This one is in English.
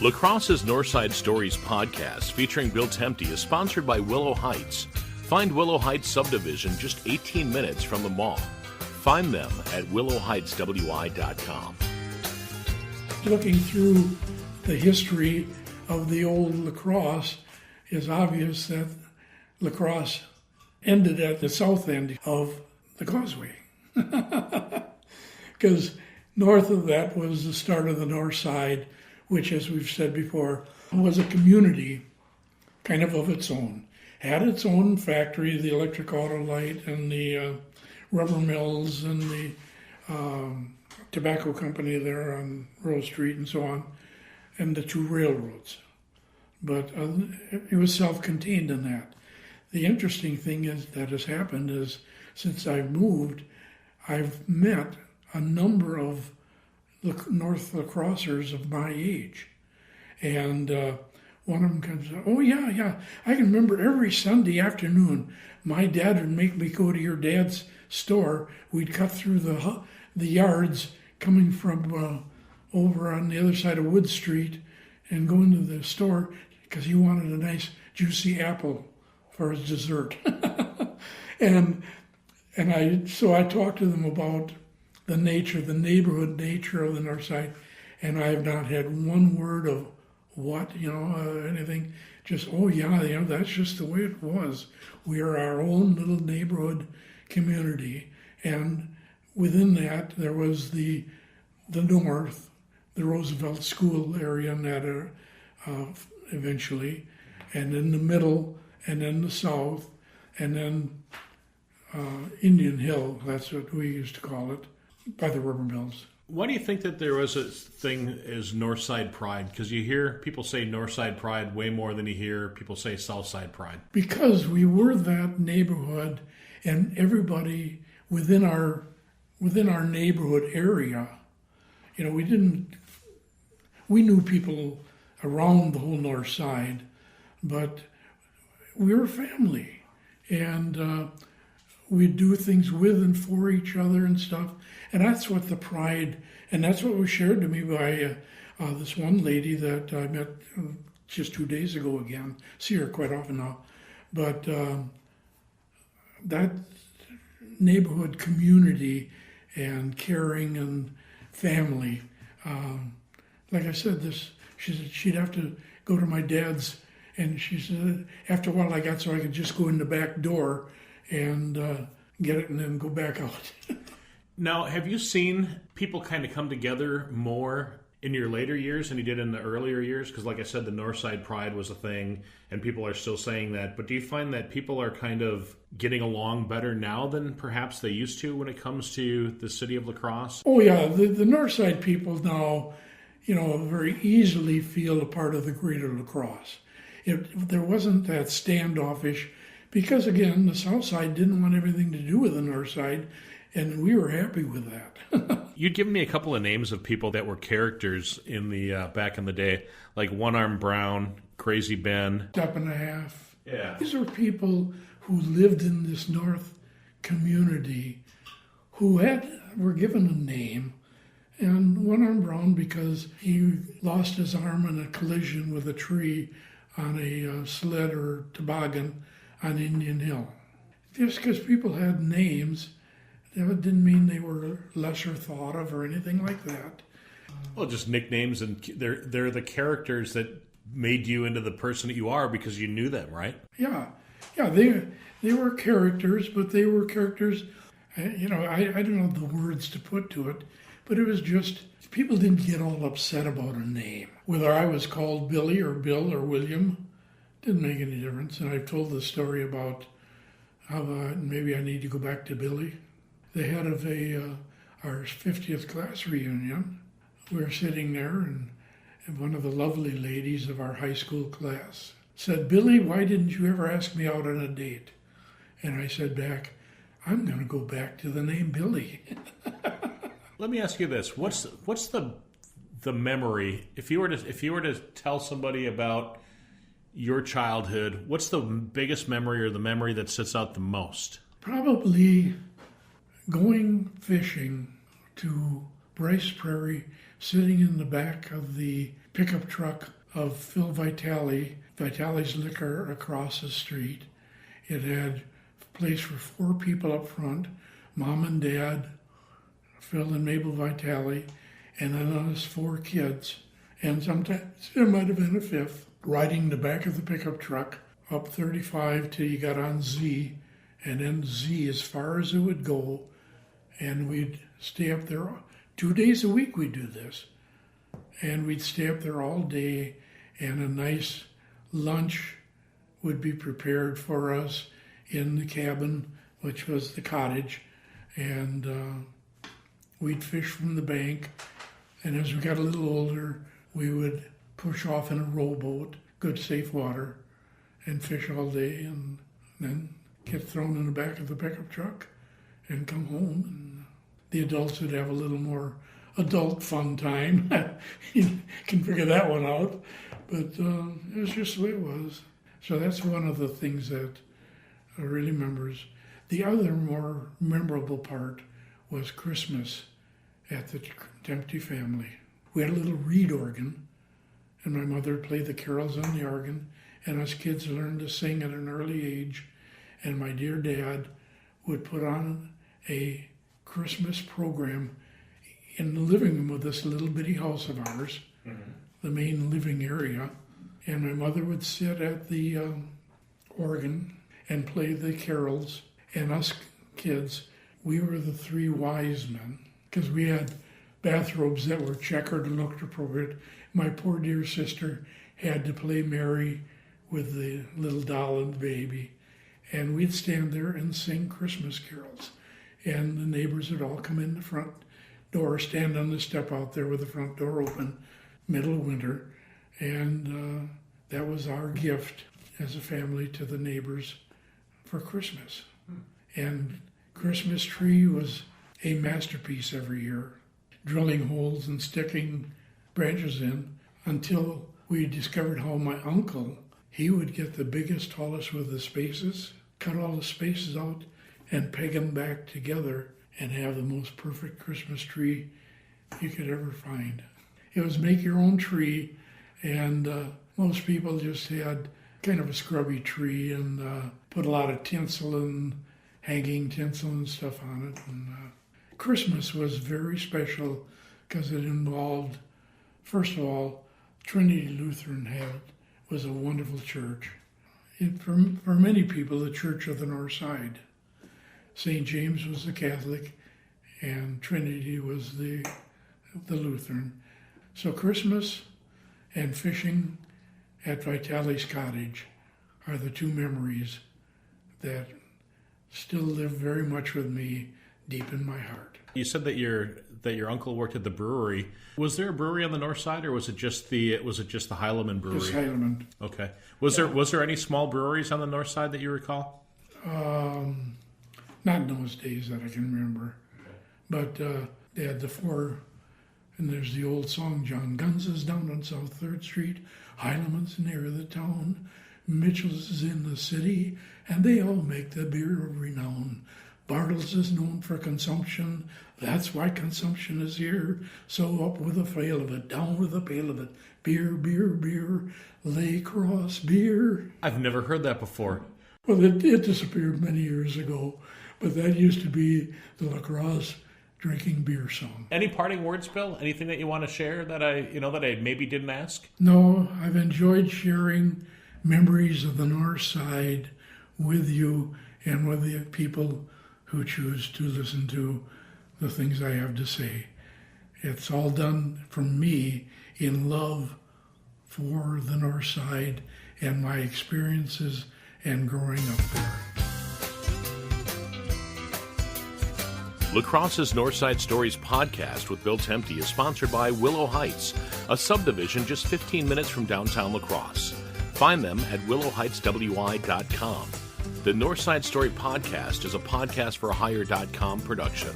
LaCrosse's Northside Stories podcast featuring Bill Temte is sponsored by Willow Heights. Find Willow Heights subdivision just 18 minutes from the mall. Find them at willowheightswi.com. Looking through the history of the old lacrosse, it's obvious that lacrosse ended at the south end of the causeway. Because north of that was the start of the north side, which, as we've said before, was a community kind of its own. Had its own factory, the electric auto light and the rubber mills and the tobacco company there on Rose Street and so on, and the two railroads. But it was self-contained in that. The interesting thing that has happened is, since I've moved, I've met a number of North LaCrosseers of my age. And one of them comes, oh yeah, I can remember every Sunday afternoon, my dad would make me go to your dad's store. We'd cut through the yards coming from over on the other side of Wood Street and go into the store because he wanted a nice juicy apple for his dessert. So I talked to them about the neighborhood nature of the north side, and I have not had one word of what, anything. Just, oh yeah, that's just the way it was. We are our own little neighborhood community, and within that there was the north, the Roosevelt School area, and that eventually, and in the middle, and then the south, and then Indian Hill. That's what we used to call it, by the rubber mills. Why do you think that there was a thing as Northside Pride? Because you hear people say Northside Pride way more than you hear people say Southside Pride. Because we were that neighborhood, and everybody within our neighborhood area, we knew people around the whole north side, but we were family, and we'd do things with and for each other and stuff. And that's what the pride, and that's what was shared to me by this one lady that I met just 2 days ago again. See her quite often now. But that neighborhood community and caring and family, like I said, she said she'd have to go to my dad's, and she said after a while I got so I could just go in the back door and get it and then go back out. Now, have you seen people kind of come together more in your later years than you did in the earlier years? Because like I said, the Northside Pride was a thing, and people are still saying that. But do you find that people are kind of getting along better now than perhaps they used to when it comes to the city of La Crosse? Oh, yeah. The Northside people now, very easily feel a part of the greater La Crosse. There wasn't that standoffish, because, again, the South Side didn't want everything to do with the North Side, and we were happy with that. You'd given me a couple of names of people that were characters in the back in the day, like One Arm Brown, Crazy Ben. Step and a Half. Yeah. These are people who lived in this North community who were given a name, and One Arm Brown because he lost his arm in a collision with a tree on a sled or toboggan on Indian Hill. Just because people had names, that didn't mean they were lesser thought of or anything like that. Well, just nicknames, and they're the characters that made you into the person that you are because you knew them, right? Yeah, they were characters, but they were characters. I don't know the words to put to it, but it was just people didn't get all upset about a name. Whether I was called Billy or Bill or William didn't make any difference. And I've told the story about how maybe I need to go back to Billy. The head of our 50th class reunion, we were sitting there, and one of the lovely ladies of our high school class said, "Billy, why didn't you ever ask me out on a date?" And I said back, "I'm going to go back to the name Billy." Let me ask you this: what's the memory, if you were to tell somebody about your childhood, what's the biggest memory or the memory that sits out the most? Probably going fishing to Bryce Prairie sitting in the back of the pickup truck of Phil Vitale's Liquor across the street. It had a place for 4 people up front, Mom and Dad, Phil and Mabel Vitale, and then us 4 kids. And sometimes there might have been a 5th, riding the back of the pickup truck up 35 till you got on Z, and then Z as far as it would go. And we'd stay up there 2 days a week. We'd do this. And we'd stay up there all day, and a nice lunch would be prepared for us in the cabin, which was the cottage. And we'd fish from the bank. And as we got a little older, we would push off in a rowboat, good safe water, and fish all day, and then get thrown in the back of the pickup truck and come home. And the adults would have a little more adult fun time. You can figure that one out. But it was just the way it was. So that's one of the things that I really remembers. The other more memorable part was Christmas at the Temte family. We had a little reed organ, and my mother played the carols on the organ, and us kids learned to sing at an early age. And my dear dad would put on a Christmas program in the living room of this little bitty house of ours, the main living area. And my mother would sit at the organ and play the carols. And us kids, we were the 3 wise men, because we had bathrobes that were checkered and looked appropriate. My poor dear sister had to play Mary with the little doll and the baby. And we'd stand there and sing Christmas carols. And the neighbors would all come in the front door, stand on the step out there with the front door open, middle of winter. And that was our gift as a family to the neighbors for Christmas. And Christmas tree was a masterpiece every year, drilling holes and sticking branches in, until we discovered how my uncle, he would get the biggest, tallest with the spaces, cut all the spaces out, and peg them back together and have the most perfect Christmas tree you could ever find. It was make your own tree, and most people just had kind of a scrubby tree and put a lot of tinsel and hanging tinsel and stuff on it. And Christmas was very special because it involved, first of all, Trinity Lutheran was a wonderful church. For many people, the Church of the Northside. St. James was the Catholic, and Trinity was the Lutheran. So Christmas and fishing at Vitale's cottage are the 2 memories that still live very much with me deep in my heart. You said that your uncle worked at the brewery. Was there a brewery on the north side, or was it just the Heileman Brewery? Just Heileman. Okay. Was there any small breweries on the north side that you recall? Not in those days that I can remember, but they had the 4. And there's the old song, John Guns is down on South 3rd Street, Heileman's near the town, Mitchell's is in the city, and they all make the beer of renown. Bartles is known for consumption, that's why consumption is here. So up with a pail of it, down with a pail of it, beer, beer, beer, LaCrosseer beer. I've never heard that before. Well, it disappeared many years ago, but that used to be the LaCrosse drinking beer song. Any parting words, Bill? Anything that you want to share that I maybe didn't ask? No, I've enjoyed sharing memories of the North Side with you and with the people who choose to listen to the things I have to say. It's all done from me in love for the North Side and my experiences and growing up there. LaCrosse's Northside Stories podcast with Bill Temte is sponsored by Willow Heights, a subdivision just 15 minutes from downtown La Crosse. Find them at willowheightswi.com. The Northside Story podcast is a podcast for hire.com production.